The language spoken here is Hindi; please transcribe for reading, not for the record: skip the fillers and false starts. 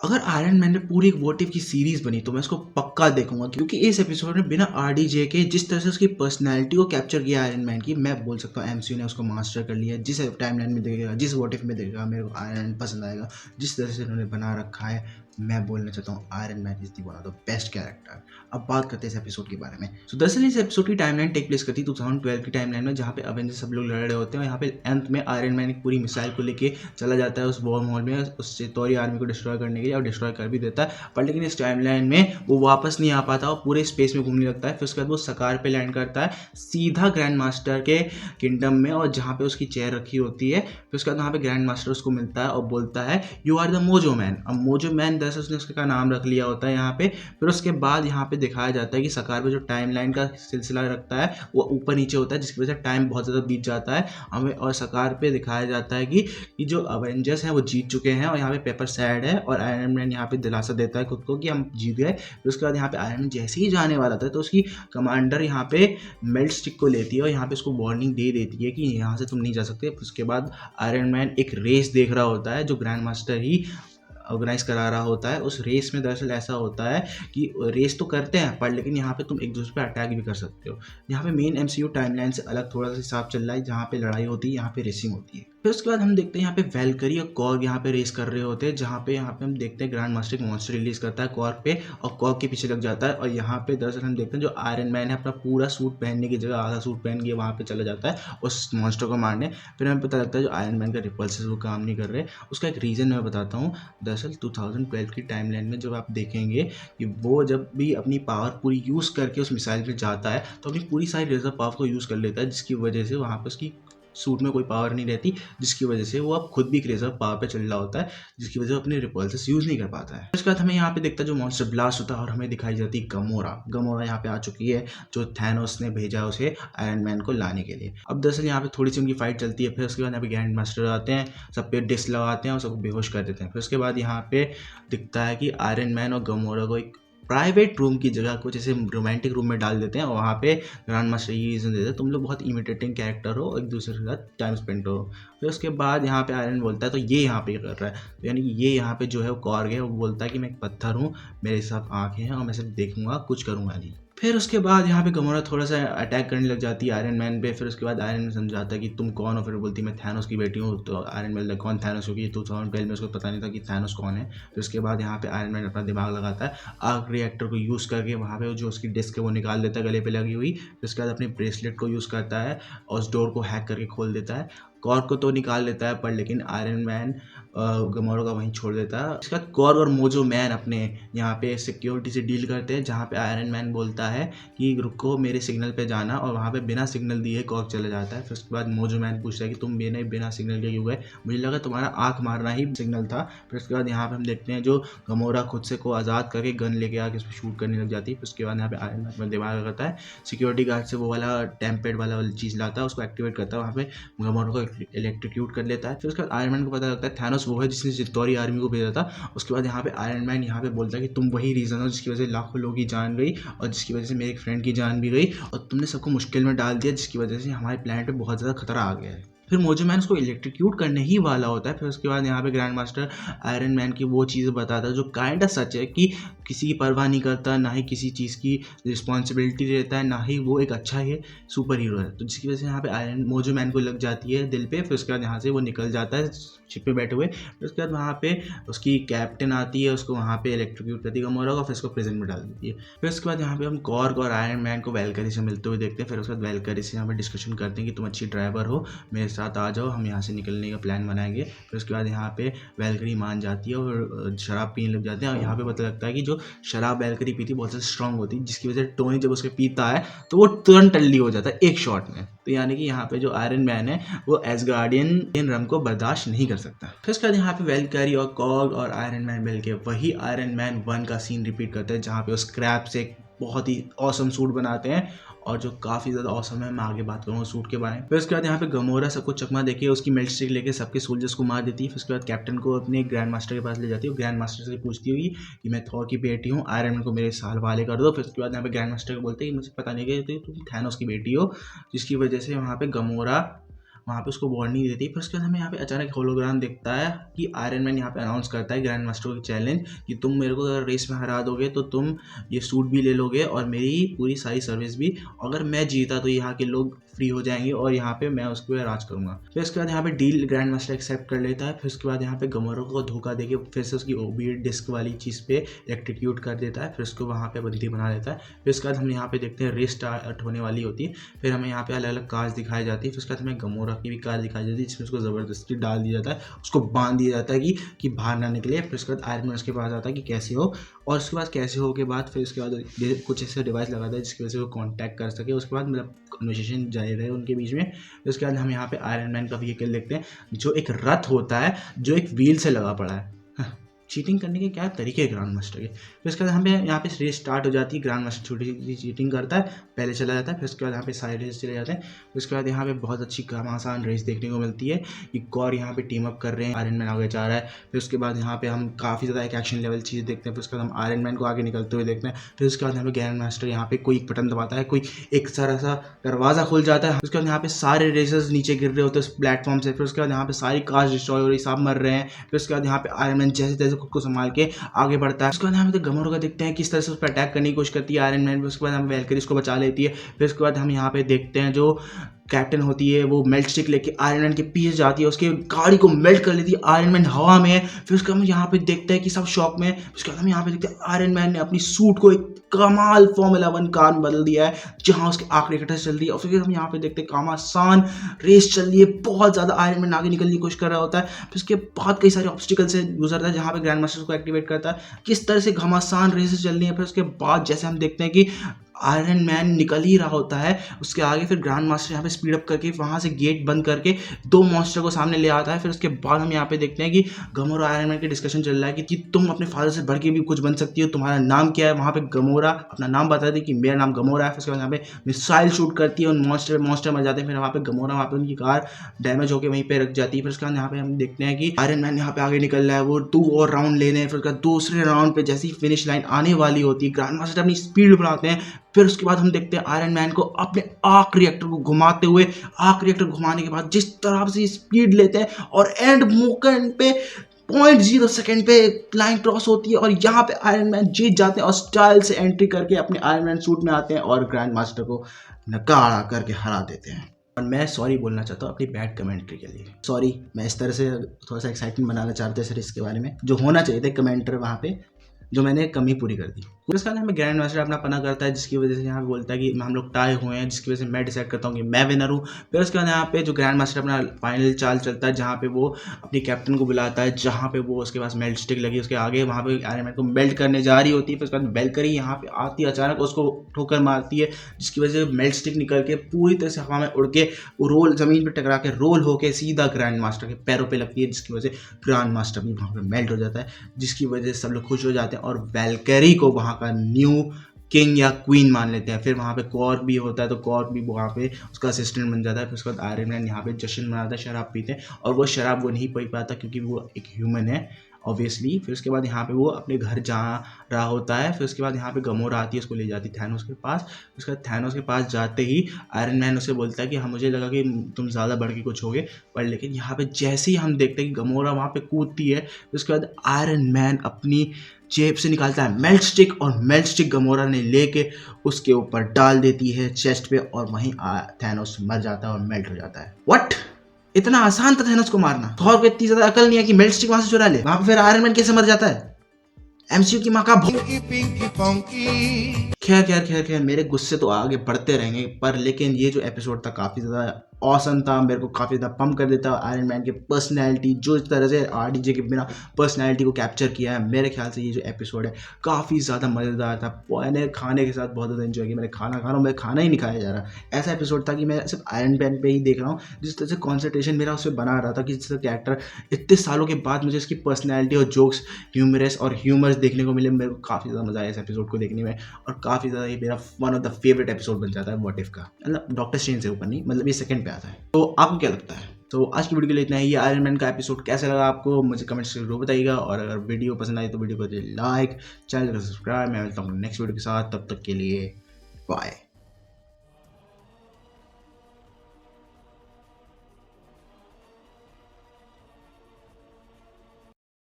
अगर आयरन मैन में पूरी एक व्हाट इफ की सीरीज बनी तो मैं इसको पक्का देखूंगा, क्योंकि इस एपिसोड में बिना आरडीजे के जिस तरह से उसकी पर्सनैलिटी को कैप्चर किया आयरन मैन की, मैं बोल सकता हूँ एमसीयू ने उसको मास्टर कर लिया। जिस टाइमलाइन में देखेगा, जिस व्हाट इफ में देखेगा, मेरे को आयरन मैन पसंद आएगा। जिस तरह से उन्होंने बना रखा है, मैं बोलना चाहता हूँ iron man is the one of the best character. अब बात करते हैं इस एपिसोड के बारे में। तो दरअसल इस एपिसोड की टाइमलाइन टेक प्लेस करती है 2012 की टाइमलाइन में, जहाँ पे अवेंजर्स सब लोग लड़ रहे होते हैं और यहाँ पे अंत में आयरन मैन एक पूरी मिसाइल को लेके चला जाता है उस वॉर मॉल में, उससे तोरी आर्मी को डिस्ट्रॉय करने के लिए, और डिस्ट्रॉय कर भी देता है। पर लेकिन इस टाइमलाइन में वो वापस नहीं आ पाता और पूरे स्पेस में घूमने लगता है। फिर उसके बाद वो सकार पे लैंड करता है सीधा ग्रैंड मास्टर के किंगडम में, और जहाँ पे उसकी चेयर रखी होती है। फिर उसके बाद वहाँ पे ग्रैंड मास्टर उसको मिलता है और बोलता है you are the mojo man. अब मोजो मैन दरअसल उसने उसका नाम रख लिया होता है यहाँ पे। फिर उसके बाद यहाँ पे दिखाया जाता है कि सकार पे जो टाइमलाइन का सिलसिला रखता है वो ऊपर नीचे होता है, जिसकी वजह से टाइम बहुत ज़्यादा बीत जाता है हमें। और सकार पे दिखाया जाता है कि जो अवेंजर्स हैं वो जीत चुके हैं, और यहाँ पे पेपर सैड है और आयरन मैन यहाँ पे दिलासा देता है खुद को कि हम जीत गए। फिर उसके बाद यहाँ पे आयरन मैन जैसे ही जाने वाला था तो उसकी कमांडर यहाँ पे मेल्ट स्टिक को लेती है और यहाँ पे उसको वार्निंग दे देती है कि यहाँ से तुम नहीं जा सकते। फिर उसके बाद आयरन मैन एक रेस देख रहा होता है जो ग्रैंड मास्टर ही ऑर्गेनाइज करा रहा होता है। उस रेस में दरअसल ऐसा होता है कि रेस तो करते हैं पर लेकिन यहाँ पे तुम एक दूसरे पे अटैक भी कर सकते हो। यहाँ पे मेन एमसीयू टाइमलाइन से अलग थोड़ा सा हिसाब चल रहा है, जहाँ पे लड़ाई होती है यहाँ पे रेसिंग होती है। फिर उसके बाद हम देखते हैं यहाँ पे वैल्करी और कॉर्ग यहाँ पे रेस कर रहे होते हैं, जहाँ पे हम देखते हैं ग्रैंड मास्टर एक मॉन्स्टर रिलीज करता है कॉर्ग पे और कॉर्ग के पीछे लग जाता है। और यहाँ पे दरअसल हम देखते हैं जो आयरन मैन है अपना पूरा सूट पहनने की जगह आधा सूट पहन के वहाँ पे चला जाता है उस मॉन्स्टर को मारने। फिर हमें पता लगता है जो आयरन मैन का रिपल्सेस वो काम नहीं कर रहे। उसका एक रीज़न मैं बताता हूँ। दरअसल 2012 की टाइमलाइन में जब आप देखेंगे कि वो जब भी अपनी पावर पूरी यूज़ करके उस मिसाइल पे जाता है तो अपनी पूरी सारी रिजर्व पावर को यूज़ कर लेता है, जिसकी वजह से वहाँ पर उसकी सूट में कोई पावर नहीं रहती, जिसकी वजह से वो अब खुद भी एक रिजर्व पावर पे चल रहा होता है, जिसकी वजह से वो अपने रिपल्सेस यूज़ नहीं कर पाता है। उसके बाद हमें यहाँ पे दिखता है जो मॉन्स्टर ब्लास्ट होता है और हमें दिखाई जाती है गमोरा। गमोरा यहाँ पे आ चुकी है जो थैनोस ने भेजा उसे आयरन मैन को लाने के लिए। अब दरअसल यहाँ पे थोड़ी सी उनकी फाइट चलती है। फिर उसके बाद यहाँ पे ग्रैंड मास्टर आते हैं, सब पे डिस्क लगाते हैं और सबको बेहोश कर देते हैं। फिर उसके बाद यहाँ पे दिखता है कि आयरन मैन और गमोरा को एक प्राइवेट रूम की जगह कुछ ऐसे रोमांटिक रूम में डाल देते हैं और वहाँ पे ग्रैंड मास्टर ये रीज़न देते हैं तुम लोग बहुत इमिटेटिंग कैरेक्टर हो, एक दूसरे के साथ टाइम स्पेंड करो। फिर उसके बाद यहाँ पे आयरन बोलता है तो ये यहाँ पे कर रहा है, तो यानी कि ये यहाँ पे जो है वो कॉर्ग है, वो बोलता है कि मैं एक पत्थर हूँ, मेरे साथ आँखें हैं और मैं सिर्फ देखूंगा, कुछ करूँगा नहीं। फिर उसके बाद यहाँ पे गमोरा थोड़ा सा अटैक करने लग जाती है आयरन मैन पे। फिर उसके बाद आयरन मैन समझाता है कि तुम कौन हो। फिर बोलती है मैं थैनोस की बेटी हूँ। तो आयरन मैन कौन थैनोस, क्योंकि 2012 में उसको पता नहीं था कि थैनोस कौन है। फिर उसके बाद यहाँ पे आयरन मैन अपना दिमाग लगाता है, आर्क रिएक्टर को यूज़ करके वहाँ पे जो उसकी डिस्क है वो निकाल देता है गले पे लगी हुई। फिर उसके बाद अपने ब्रेसलेट को यूज़ करता है और उस डोर को हैक करके खोल देता है। कॉर्ग को तो निकाल लेता है पर लेकिन आयरन मैन गमोरा का वहीं छोड़ देता है। इसके बाद कॉर्ग और मोजो मैन अपने यहाँ पे सिक्योरिटी से डील करते हैं, जहाँ पे आयरन मैन बोलता है कि रुको मेरे सिग्नल पे जाना, और वहाँ पे बिना सिग्नल दिए कॉर्ग चला जाता है। फिर उसके बाद मोजो मैन पूछता है कि तुम बिना सिग्नल के क्यों गए, मुझे लगा तुम्हारा आँख मारना ही सिग्नल था। फिर उसके बाद यहाँ पे हम देखते हैं जो गमोरा खुद से को आज़ाद करके गन लेके आके उस पर शूट करने लग जाती है। फिर उसके बाद यहाँ पे आयरन मैन अपना दिमाग लगाता है, सिक्योरिटी गार्ड से वो वाला टेम्पेड वाला चीज़ लाता है, उसको एक्टिवेट करता है, वहाँ पे गमोरा को इलेक्ट्रिक्यूट कर लेता है। फिर उसके बाद आयरन मैन को पता लगता है थैनोस वो है जिसने चित्तौरी आर्मी को भेजा था। उसके बाद यहाँ पे आयरन मैन यहाँ पे बोलता है कि तुम वही रीज़न हो जिसकी वजह से लाखों लोगों की जान गई और जिसकी वजह से मेरे एक फ्रेंड की जान भी गई और तुमने सबको मुश्किल में डाल दिया, जिसकी वजह से हमारे प्लैनेट पे बहुत ज़्यादा खतरा आ गया है। फिर मोजो मैन उसको इलेक्ट्रिक्यूट करने ही वाला होता है। फिर उसके बाद यहाँ पे ग्रैंड मास्टर आयरन मैन की वो चीज़ बताता है जो काइंड ऑफ सच है कि किसी की परवाह नहीं करता, ना ही किसी चीज़ की रिस्पॉन्सिबिलिटी रहता है, ना ही वो एक अच्छा है सुपर हीरो है। तो जिसकी वजह से यहाँ पे आयरन मोजो मैन को लग जाती है दिल पे। फिर उसके बाद यहाँ से वो निकल जाता है शिप पे बैठे हुए। फिर उसके बाद वहाँ पे उसकी कैप्टन आती है, उसको वहाँ पे इलेक्ट्रिक्यूट करती है गमोरा को, फिर उसको प्रिजन में डाल देती है। फिर उसके बाद यहाँ पे हम कॉर्ग और आयरन मैन को वैल्करी से मिलते हुए देखते हैं। फिर उसके बाद वैल्करी से यहाँ पे डिस्कशन करते हैं कि तुम अच्छी ड्राइवर हो, मेरे साथ आ जाओ, हम यहाँ से निकलने का प्लान बनाएंगे। फिर उसके बाद यहाँ पे वैल्करी मान जाती है और शराब पीने लग जाते हैं। और यहाँ पे पता लगता है कि जो शराब वैल्करी पीती बहुत ज़्यादा स्ट्रांग होती है, जिसकी वजह से टोनी जब उसके पीता है तो वो तुरंत टल्ली हो जाता है एक शॉट में। तो यानी कि यहाँ पे जो आयरन मैन है वो एसगार्डियन रम को बर्दाश्त नहीं कर सकता। फिर उसके बाद यहाँ पे वैल्करी और कॉर्ग और आयरन मैन मिलके वही आयरन मैन 1 का सीन रिपीट करते हैं, जहाँ पे वो स्क्रैप से एक बहुत ही ऑसम सूट बनाते हैं और जो काफ़ी ज़्यादा ऑसम है। मैं आगे बात करूँगा सूट के बारे में। फिर उसके बाद यहाँ पे गमोरा सबको चकमा देके उसकी मेल्ट स्टिक लेके सबके सोल्जर्स को मार देती है। फिर उसके बाद कैप्टन को अपने ग्रैंड मास्टर के पास ले जाती है। ग्रैंड मास्टर से पूछती हुई कि मैं थॉर की बेटी हूँ, आयरन मैन को मेरे साल वाले कर दो। फिर उसके बाद यहाँ पे ग्रैंड मास्टर को बोलते हैं कि मुझे पता नहीं कि तुम थैनोस की बेटी हो, जिसकी वजह से वहाँ पे गमोरा वहाँ पे उसको वार्निंग देती है। फिर उसके बाद हमें यहाँ पे अचानक होलोग्राम दिखता है कि आयरन मैन यहाँ पे अनाउंस करता है ग्रैंड मास्टर को चैलेंज कि तुम मेरे को अगर रेस में हरा दोगे तो तुम ये सूट भी ले लोगे और मेरी पूरी सारी सर्विस भी, अगर मैं जीता तो यहाँ के लोग फ्री हो जाएंगे और यहाँ पे मैं उसको राज करूंगा। फिर इसके बाद यहाँ पे डील ग्रैंड मास्टर एक्सेप्ट कर लेता है। फिर उसके बाद यहाँ पे गमोरा को धोखा देके फिर से उसकी ओबी डिस्क वाली चीज़ पे इलेक्ट्रिक्यूट कर देता है, फिर उसको वहाँ पे बंदी बना देता है। फिर उसके बाद हम यहाँ पे देखते हैं रेस स्टार्ट होने वाली होती है। फिर हमें यहाँ पे अलग अलग कार्स दिखाई जाती है। फिर उसके बाद हमें गमोरा की भी कार दिखाई जाती है जिसमें उसको ज़बरदस्ती डाल दिया जाता है, उसको बांध दिया जाता है कि बाहर ना निकले। फिर उसके बाद आयरन मैन उसके पास आता है कि कैसे हो, और उसके बाद कैसे हो के बाद फिर उसके बाद कुछ ऐसे डिवाइस लगाता है जिसकी वजह से वो कॉन्टैक्ट कर सके। उसके बाद मतलब कन्वर्सेशन जारी रहे उनके बीच में। उसके बाद हम यहाँ पे आयरन मैन का व्हीकल देखते हैं जो एक रथ होता है जो एक व्हील से लगा पड़ा है। चीटिंग करने के क्या तरीके हैं ग्रैंड मास्टर के। फिर उसके बाद हमें यहाँ पे रेस स्टार्ट हो जाती है। ग्रैंड मास्टर छोटी सी चीटिंग करता है, पहले चला जाता है। फिर उसके बाद यहाँ पे सारे रेस चले जाते हैं। फिर उसके बाद यहाँ पे बहुत अच्छी आसान रेस देखने को मिलती है कि गौर यहाँ पे टीम अप कर रहे हैं, आयरन मैन आगे जा रहा है। फिर उसके बाद यहाँ पे हम काफ़ी ज़्यादा एक एक्शन लेवल चीज़ देखते हैं। फिर उसके बाद हम आयरन मैन को आगे निकलते हुए देखते हैं। फिर उसके बाद यहाँ पे ग्रैंड मास्टर यहाँ पे कोई बटन दबाता है, कोई एक सारा सा दरवाज़ा खुल जाता है। उसके बाद यहाँ पे सारे रेसर्स नीचे गिर रहे होते हैं उस प्लेटफॉर्म से। फिर उसके बाद यहाँ पे सारी कार्स डिस्ट्रॉय हो रही, सब मर रहे हैं। फिर उसके बाद यहाँ पे आयरन मैन जैसे तैसे खुद को संभाल के आगे बढ़ता है। उसके बाद हम गमोरा का देखते हैं किस तरह से उस पर अटैक करने की कोशिश करती है आयरन मैन। उसके बाद हम वैल्करी उसको बचा लेती है। फिर उसके बाद हम यहाँ पे देखते हैं जो कैप्टन होती है वो मेल्ट स्टिक लेके आयरन मैन के पीछे जाती है, उसके गाड़ी को मेल्ट कर लेती है। आयरन मैन हवा में है। फिर उसके बाद हम यहाँ पे देखते हैं कि सब शॉक में। उसके बाद हम यहाँ पे देखते हैं आयरन मैन ने अपनी सूट को एक कमाल फॉर्मूला 1 कार में बदल दिया है जहाँ उसके आखिरी कटर चल रही है। और फिर हम यहाँ पे देखते हैं घमासान रेस चल रही है, बहुत ज़्यादा आयरन मैन आगे निकलने की कोशिश कर रहा होता है। फिर उसके बाद कई सारे ऑब्स्टिकल से गुजरता है जहाँ पे ग्रैंड मास्टर को एक्टिवेट करता है। किस तरह से घमासान रेसेस चल रही है। फिर उसके बाद जैसे हम देखते हैं कि आयरन मैन निकल ही रहा होता है, उसके आगे फिर ग्रैंड मास्टर यहाँ पे स्पीड अप करके वहाँ से गेट बंद करके 2 मॉन्स्टर को सामने ले आता है। फिर उसके बाद हम यहाँ पे देखते हैं कि गमोरा और आयरन मैन की डिस्कशन चल रहा है कि तुम अपने फादर से बढ़ के भी कुछ बन सकती हो, तुम्हारा नाम क्या है। वहाँ पे गमोरा अपना नाम बताती है कि मेरा नाम गमोरा है। फिर उसके बाद यहाँ पे मिसाइल शूट करती है उन मॉन्स्टर मर जाते हैं। फिर वहाँ पे गमोरा वहाँ पे उनकी कार डैमेज होकर वहीं पे रख जाती है। फिर उसके बाद यहाँ पे हम देखते हैं कि आयरन मैन यहाँ पे आगे निकल रहा है, वो 2 और राउंड लेने हैं। फिर उसका दूसरे राउंड पे जैसी फिनिश लाइन आने वाली होती है ग्रैंड मास्टर अपनी स्पीड बढ़ाते हैं। फिर उसके बाद हम देखते हैं आयरन मैन को अपने आर्क रिएक्टर को घुमाते हुए, आर्क रिएक्टर घुमाने के बाद जिस तरह से स्पीड लेते हैं और एंड मोमेंट पे 0.0 सेकेंड पे लाइन क्रॉस होती है और यहाँ पे आयरन मैन जीत जाते हैं और स्टाइल से एंट्री करके अपने आयरन मैन सूट में आते हैं और ग्रैंड मास्टर को नकारा करके हरा देते हैं। और मैं सॉरी बोलना चाहता हूँ अपनी बैड कमेंट्री के लिए। सॉरी, मैं इस तरह से थोड़ा सा एक्साइटमेंट बनाना चाहते थे इसके बारे में, जो होना चाहिए था कमेंटर वहाँ पे, जो मैंने कमी पूरी कर दी। उसके बाद हमें ग्रैंड मास्टर अपना पना करता है जिसकी वजह से यहाँ पे बोलता है कि हम लोग टाई हुए हैं, जिसकी वजह से मैं डिसाइड करता हूँ कि मैं विनर हूँ। फिर उसके बाद यहाँ पे जो ग्रैंड मास्टर अपना फाइनल चाल चलता है जहाँ पे वो अपनी कैप्टन को बुलाता है, जहाँ पे वो उसके पास मेल्ट स्टिक लगी उसके आगे, वहाँ पे आयरन मैन को मेल्ट करने जा रही होती है। फिर उसके बाद वैल्करी यहाँ पे आती है, अचानक उसको ठोकर मारती है जिसकी वजह से मेल्ट स्टिक निकल के पूरी तरह से हवा में उड़ के रोल जमीन पर टकरा के रोल होकर सीधा ग्रैंड मास्टर के पैरों पर लगती है, जिसकी वजह से ग्रैंड मास्टर भी वहाँ पर मेल्ट हो जाता है, जिसकी वजह से सब लोग खुश हो जाते हैं और वैल्करी को वहाँ का न्यू किंग या क्वीन मान लेते हैं। फिर वहाँ पे कॉर्क भी होता है तो कॉर्क भी वहाँ पे उसका असिस्टेंट बन जाता है। फिर उसके बाद आयरन मैन यहाँ पे जश्न मनाता है, शराब पीते हैं, और वो शराब वो नहीं पी पाता क्योंकि वो एक ह्यूमन है ऑब्वियसली। फिर उसके बाद यहाँ पे वो अपने घर जा रहा होता है। फिर उसके बाद यहाँ पे गमोरा आती है, उसको ले जाती है थैनोस के पास। उसके बाद थैनोस के पास जाते ही आयरन मैन उसे बोलता है कि हाँ मुझे लगा कि तुम ज़्यादा बढ़ के कुछ होगे, पर लेकिन यहाँ पे जैसे ही हम देखते हैं कि गमोरा वहाँ पे कूदती है, उसके बाद आयरन मैन अपनी जेब से निकालता है मेल्ट स्टिक, और मेल्ट स्टिक गमोरा ने लेके उसके ऊपर डाल देती है चेस्ट पे, और वहीं थैनोस मर जाता है और मेल्ट हो जाता है। व्हाट, इतना आसान था थैनोस को मारना? थॉर को इतनी ज्यादा अकल नहीं है कि मेल्ट स्टिक वहां से चुरा ले? वहां पे फिर आयरन मैन कैसे मर जाता है? एमसीयू की माँ का खैर मेरे गुस्से तो आगे बढ़ते रहेंगे, पर लेकिन ये जो एपिसोड था काफी ज्यादा ऑसम था, मेरे को काफ़ी ज़्यादा पंप कर देता है। आयरन मैन की पर्सनैलिटी, जो इस तरह से आरडीजे के बिना पर्सनैलिटी को कैप्चर किया है, मेरे ख्याल से ये जो एपिसोड है काफ़ी ज़्यादा मज़ेदार था। मैंने खाने के साथ बहुत ज़्यादा इन्जॉय किया। मैंने खाना खा रहा हूँ, मैं खाना ही नहीं खाया जा रहा। ऐसा एपिसोड था कि मैं सिर्फ आयरन मैन पे ही देख रहा हूँ, जिस तरह से कॉन्सेंट्रेशन मेरा उस पर बना रहा था कि जिस तरह कैरेक्टर इतने सालों के बाद मुझे इसकी पर्सनैलिटी और जोक्स ह्यूमरस और ह्यूमर्स देखने को मिले। मेरे को काफ़ी ज़्यादा मज़ा आया इस एपिसोड को देखने में, और काफ़ी ज़्यादा ये मेरा one of the favourite episode बन जाता है व्हाट इफ का। मतलब डॉक्टर स्ट्रेंज से ऊपर नहीं, मतलब ये सेकंड पे आता है। तो आपको क्या लगता है? तो आज की वीडियो के लिए इतना ही। ये आयरन मैन का एपिसोड कैसा लगा आपको मुझे कमेंट से जरूर बताइएगा, और अगर वीडियो पसंद आई तो वीडियो को लाइक, चैनल को सब्सक्राइब। मैं मिलता हूँ नेक्स्ट वीडियो के साथ, तब तक के लिए बाय।